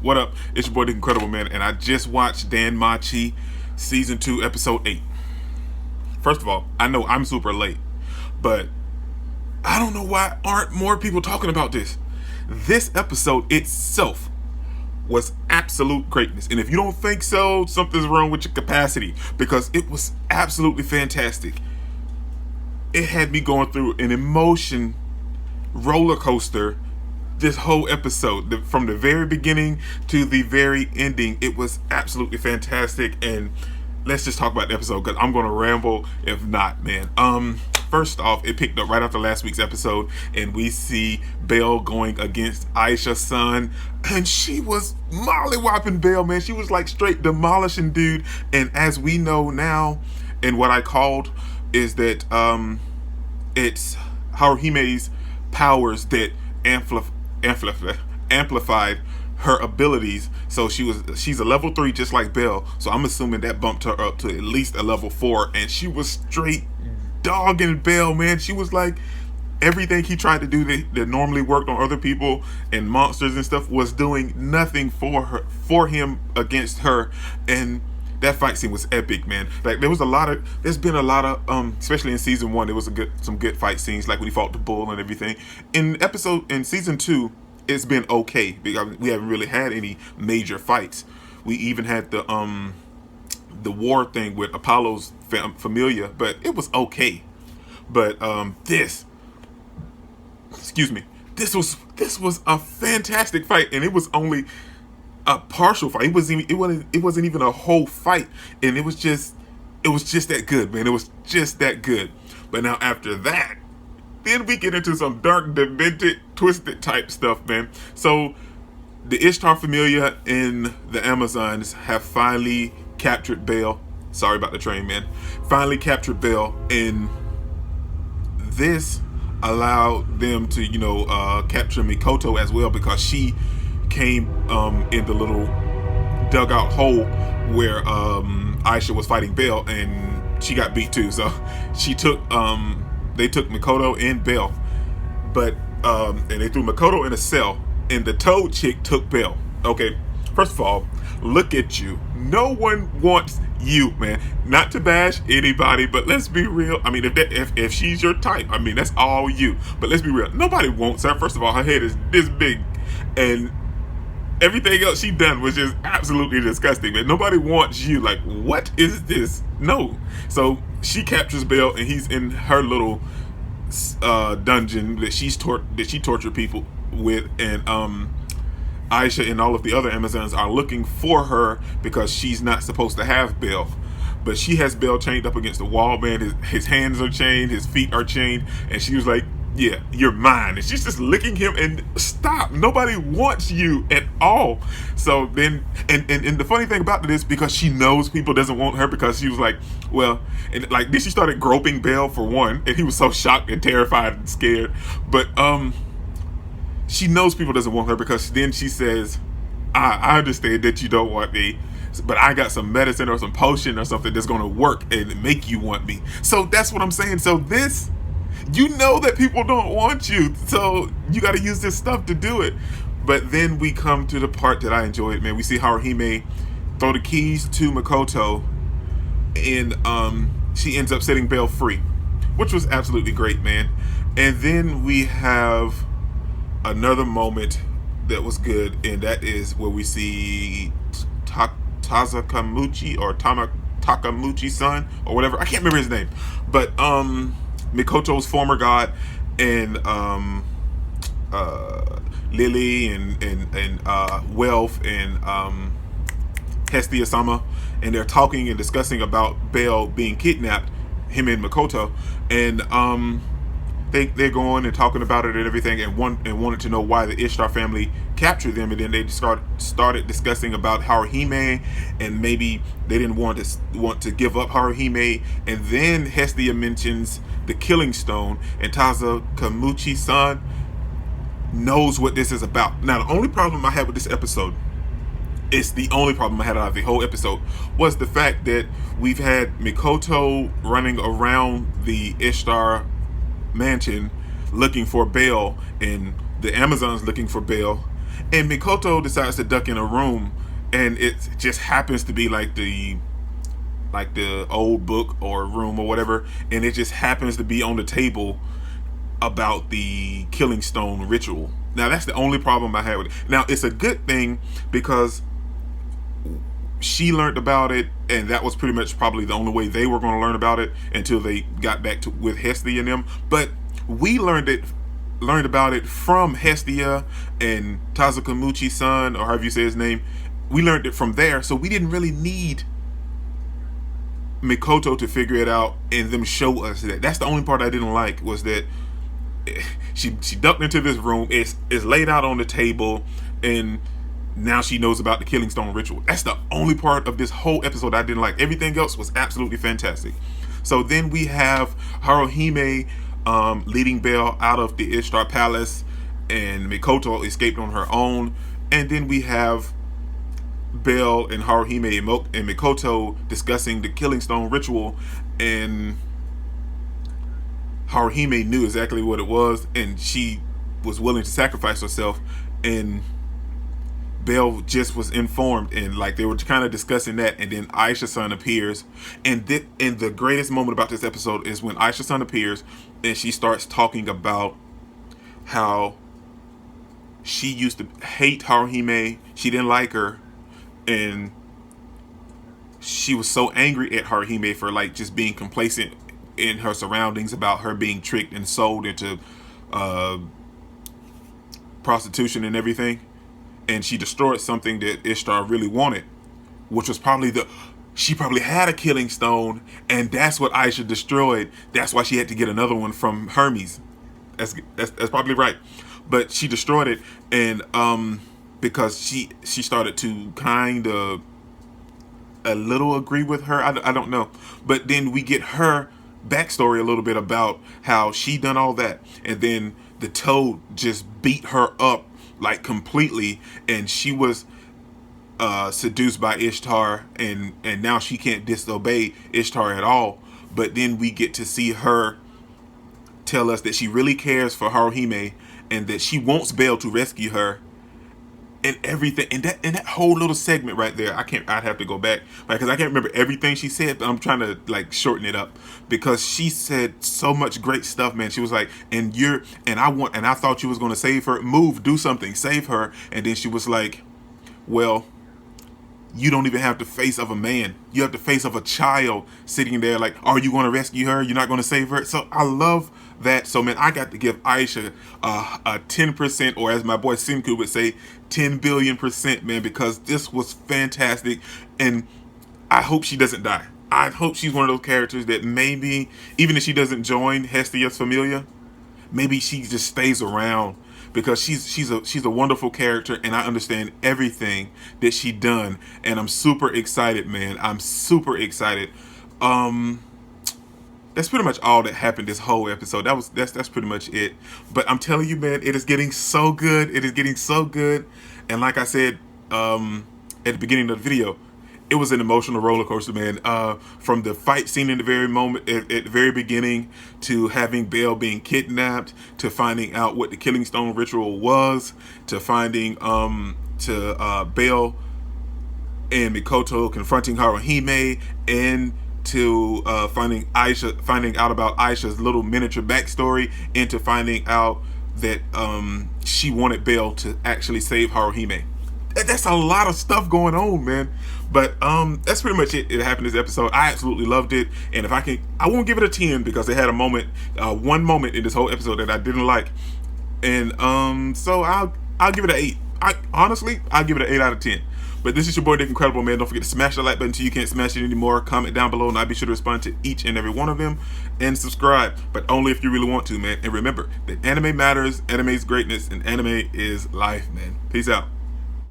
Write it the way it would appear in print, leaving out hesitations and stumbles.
What up? It's your boy, the Incredible Man, and I just watched DanMachi Season 2, Episode 8. First of all, I know I'm super late, but I don't know why aren't more people talking about this. This episode itself was absolute greatness. And if you don't think so, something's wrong with your capacity, because it was absolutely fantastic. It had me going through an emotion roller coaster this whole episode, from the very beginning to the very ending. It was absolutely fantastic. And let's just talk about the episode, because I'm gonna ramble if not, man. First off, it picked up right after last week's episode, and we see Belle going against Aisha's son, and she was mollywopping Belle, man. She was like straight demolishing dude. And as we know now, and what I called is that it's Haruhime's powers that amplified her abilities. So she's a level 3 just like Belle. So I'm assuming that bumped her up to at least a level 4, and she was straight dogging Belle, man. She was like, everything he tried to do that normally worked on other people and monsters and stuff was doing nothing for him against her. And that fight scene was epic, man. Like there's been a lot of especially in season 1, there was some good fight scenes, like when he fought the bull and everything. In season 2, it's been okay, because we haven't really had any major fights. We even had the war thing with Apollo's familia, but it was okay. But this was a fantastic fight, and it was only a partial fight. It wasn't even a whole fight, and it was just that good, man. It was just that good. But now after that, then we get into some dark, demented, twisted type stuff, man. So the Ishtar familia in the Amazons have finally captured Belle. Sorry about the train, man. Finally captured Belle, and this allowed them to, capture Mikoto as well, because she came in the little dugout hole where Aisha was fighting Belle, and she got beat too. So they took Mikoto and Belle, but and they threw Mikoto in a cell, and the Toad chick took Belle. Okay, first of all, look at you. No one wants you, man. Not to bash anybody, but let's be real. I mean, if she's your type, I mean, that's all you. But let's be real. Nobody wants her. First of all, her head is this big, and everything else she done was just absolutely disgusting, man. Nobody wants you. Like, what is this? No. So she captures Belle, and he's in her little dungeon that she tortured people with, and Aisha and all of the other Amazons are looking for her, because she's not supposed to have Belle. But she has Belle chained up against the wall, man. His hands are chained, his feet are chained, and she was like, yeah, you're mine. And she's just licking him, and stop. Nobody wants you at all. So then, and the funny thing about this, because she knows people doesn't want her, because she was like, well, and like then she started groping Belle for one, and he was so shocked and terrified and scared. But she knows people doesn't want her, because then she says, I understand that you don't want me, but I got some medicine or some potion or something that's going to work and make you want me. So that's what I'm saying. So this, you know that people don't want you, so you got to use this stuff to do it. But then we come to the part that I enjoyed, man. We see Haruhime throw the keys to Mikoto, and she ends up setting Belle free, which was absolutely great, man. And then we have another moment that was good, and that is where we see Takamuchi or Takamuchi's son or whatever. I can't remember his name, but Mikoto's former god, and Lily and Wealth and Hestia-sama, and they're talking and discussing about Belle being kidnapped, him and Mikoto, and they're going and talking about it and everything, and wanted to know why the Ishtar family captured them. And then they started discussing about Haruhime, and maybe they didn't want to give up Haruhime. And then Hestia mentions the Killing Stone, and Taza Kamuchi's son knows what this is about. Now, the only problem I had with this episode, it's the only problem I had out of the whole episode, was the fact that we've had Mikoto running around the Ishtar mansion looking for Belle, and the Amazons looking for Belle, And Mikoto decides to duck in a room, and it just happens to be like the old book or room or whatever, and it just happens to be on the table about the killing stone ritual. Now that's the only problem I had with it. Now it's a good thing because she learned about it, and that was pretty much probably the only way they were going to learn about it until they got back to with Hestia and them. But we learned about it from Hestia and Tazukamuchi's son, or however you say his name. We learned it from there, so we didn't really need Mikoto to figure it out and them show us that. That's the only part I didn't like, was that she ducked into this room. It's laid out on the table, and now she knows about the killing stone ritual. That's the only part of this whole episode I didn't like. Everything else was absolutely fantastic. So then we have Haruhime leading Belle out of the Ishtar Palace, and Mikoto escaped on her own. And then we have Belle and Haruhime and Mikoto discussing the killing stone ritual, and Haruhime knew exactly what it was, and she was willing to sacrifice herself, and Belle just was informed, and like they were kind of discussing that, and then Aisha's son appears, and the greatest moment about this episode is when Aisha's son appears, and she starts talking about how she used to hate Haruhime, she didn't like her, and she was so angry at Haruhime for like just being complacent in her surroundings, about her being tricked and sold into prostitution and everything. And she destroyed something that Ishtar really wanted, which was probably she probably had a killing stone, and that's what Aisha destroyed. That's why she had to get another one from Hermes. That's probably right. But she destroyed it, and because she started to kind of a little agree with her. I don't know. But then we get her backstory a little bit about how she done all that, and then the toad just beat her up like completely, and she was seduced by Ishtar, and now she can't disobey Ishtar at all. But then we get to see her tell us that she really cares for Haruhime, and that she wants Belle to rescue her, and everything. And that whole little segment right there, I'd have to go back because I can't remember everything she said, but I'm trying to like shorten it up, because she said so much great stuff, man. She was like, and I thought you was going to save her. Move, do something, save her. And then she was like, well, you don't even have the face of a man. You have the face of a child sitting there like, are you going to rescue her? You're not going to save her? So I love that. So, man, I got to give Aisha a 10%, or as my boy Simku would say, 10 billion%, man, because this was fantastic. And I hope she doesn't die. I hope she's one of those characters that maybe, even if she doesn't join Hestia's Familia, maybe she just stays around, because she's a wonderful character, and I understand everything that she done, and I'm super excited, man. I'm super excited. That's pretty much all that happened this whole episode. That's pretty much it. But I'm telling you, man, it is getting so good. It is getting so good. And like I said at the beginning of the video, it was an emotional roller coaster, man. From the fight scene in the very moment, at the very beginning, to having Belle being kidnapped, to finding out what the killing stone ritual was, to finding Belle and Mikoto confronting Haruhime, and to finding out about Aisha's little miniature backstory, and to finding out that she wanted Belle to actually save Haruhime. That's a lot of stuff going on, man. But that's pretty much it. It happened this episode. I absolutely loved it, and if I won't give it a 10 because it had one moment in this whole episode that I didn't like, and so I'll give it an 8. Honestly, I'll give it an 8 out of 10. But this is your boy Dick Incredible, man. Don't forget to smash the like button until you can't smash it anymore. Comment down below, and I'll be sure to respond to each and every one of them. And subscribe, but only if you really want to, man. And remember that anime matters, anime is greatness, and anime is life, man. Peace out.